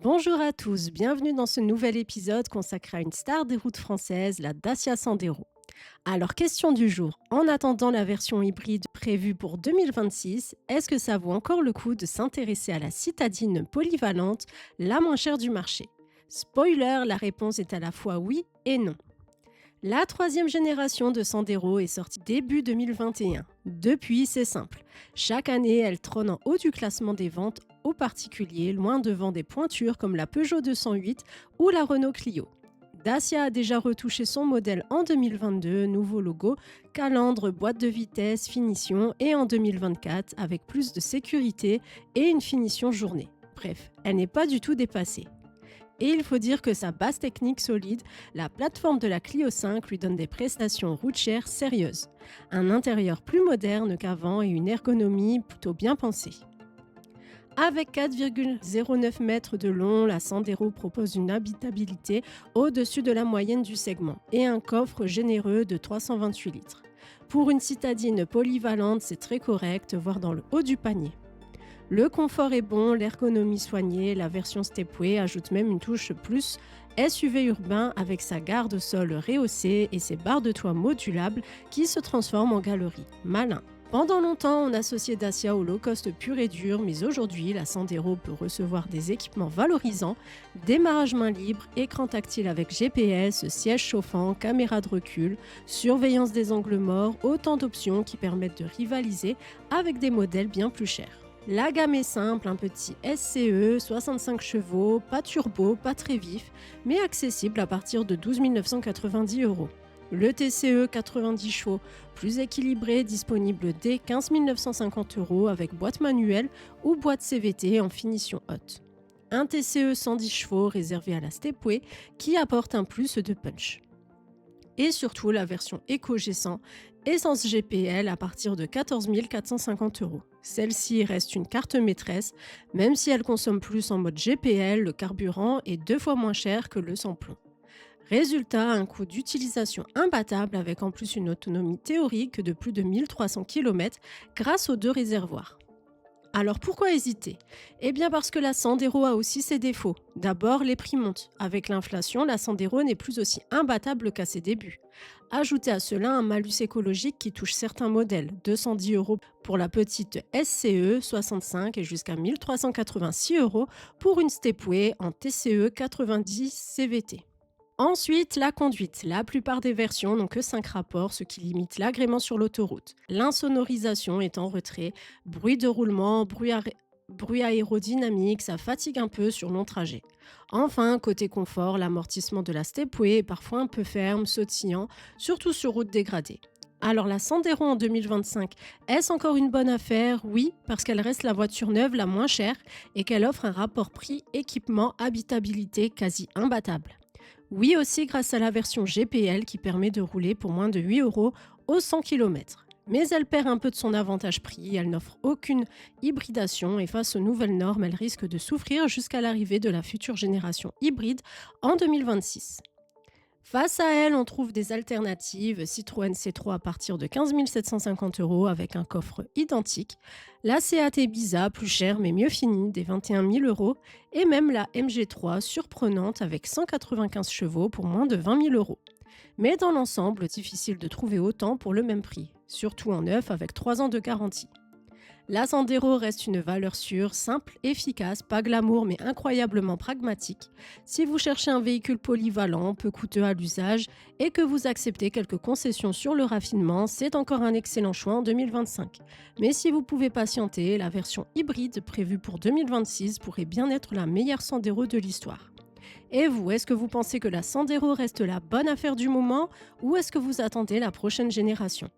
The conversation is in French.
Bonjour à tous, bienvenue dans ce nouvel épisode consacré à une star des routes françaises, la Dacia Sandero. Alors, question du jour, en attendant la version hybride prévue pour 2026, est-ce que ça vaut encore le coup de s'intéresser à la citadine polyvalente, la moins chère du marché? Spoiler, la réponse est à la fois oui et non. La troisième génération de Sandero est sortie début 2021. Depuis, c'est simple. Chaque année, elle trône en haut du classement des ventes aux particuliers, loin devant des pointures comme la Peugeot 208 ou la Renault Clio. Dacia a déjà retouché son modèle en 2022, nouveau logo, calandre, boîte de vitesse, finition, et en 2024 avec plus de sécurité et une finition journée. Bref, elle n'est pas du tout dépassée. Et il faut dire que sa base technique solide, la plateforme de la Clio 5 lui donne des prestations routières sérieuses. Un intérieur plus moderne qu'avant et une ergonomie plutôt bien pensée. Avec 4,09 mètres de long, la Sandero propose une habitabilité au-dessus de la moyenne du segment et un coffre généreux de 328 litres. Pour une citadine polyvalente, c'est très correct, voire dans le haut du panier. Le confort est bon, l'ergonomie soignée, la version Stepway ajoute même une touche plus SUV urbain avec sa garde-sol rehaussée et ses barres de toit modulables qui se transforment en galerie. Malin. Pendant longtemps, on associait Dacia au low-cost pur et dur, mais aujourd'hui, la Sandero peut recevoir des équipements valorisants, démarrage main libre, écran tactile avec GPS, siège chauffant, caméra de recul, surveillance des angles morts, autant d'options qui permettent de rivaliser avec des modèles bien plus chers. La gamme est simple, un petit SCE, 65 chevaux, pas turbo, pas très vif, mais accessible à partir de 12 990 €. Le TCE 90 chevaux, plus équilibré, disponible dès 15 950 € avec boîte manuelle ou boîte CVT en finition haute. Un TCE 110 chevaux réservé à la Stepway qui apporte un plus de punch. Et surtout la version Eco G100, essence GPL à partir de 14 450 €. Celle-ci reste une carte maîtresse, même si elle consomme plus en mode GPL, le carburant est 2 fois moins cher que le sans-plomb. Résultat, un coût d'utilisation imbattable avec en plus une autonomie théorique de plus de 1300 km grâce aux 2 réservoirs. Alors pourquoi hésiter? Eh bien parce que la Sandero a aussi ses défauts. D'abord, les prix montent. Avec l'inflation, la Sandero n'est plus aussi imbattable qu'à ses débuts. Ajoutez à cela un malus écologique qui touche certains modèles, 210 € pour la petite SCE 65 et jusqu'à 1386 € pour une Stepway en TCE 90 CVT. Ensuite, la conduite. La plupart des versions n'ont que 5 rapports, ce qui limite l'agrément sur l'autoroute. L'insonorisation est en retrait, bruit de roulement, bruit aérodynamique, ça fatigue un peu sur long trajet. Enfin, côté confort, l'amortissement de la Stepway est parfois un peu ferme, sautillant, surtout sur route dégradée. Alors la Sandero en 2025, est-ce encore une bonne affaire? Oui, parce qu'elle reste la voiture neuve la moins chère et qu'elle offre un rapport prix-équipement-habitabilité quasi imbattable. Oui aussi grâce à la version GPL qui permet de rouler pour moins de 8 € au 100 km. Mais elle perd un peu de son avantage prix, elle n'offre aucune hybridation et face aux nouvelles normes, elle risque de souffrir jusqu'à l'arrivée de la future génération hybride en 2026. Face à elle, on trouve des alternatives, Citroën C3 à partir de 15 750 € avec un coffre identique, la Seat Ibiza plus chère mais mieux finie, des 21 000 € et même la MG3 surprenante avec 195 chevaux pour moins de 20 000 €. Mais dans l'ensemble, difficile de trouver autant pour le même prix, surtout en neuf avec 3 ans de garantie. La Sandero reste une valeur sûre, simple, efficace, pas glamour mais incroyablement pragmatique. Si vous cherchez un véhicule polyvalent, peu coûteux à l'usage et que vous acceptez quelques concessions sur le raffinement, c'est encore un excellent choix en 2025. Mais si vous pouvez patienter, la version hybride prévue pour 2026 pourrait bien être la meilleure Sandero de l'histoire. Et vous, est-ce que vous pensez que la Sandero reste la bonne affaire du moment ou est-ce que vous attendez la prochaine génération?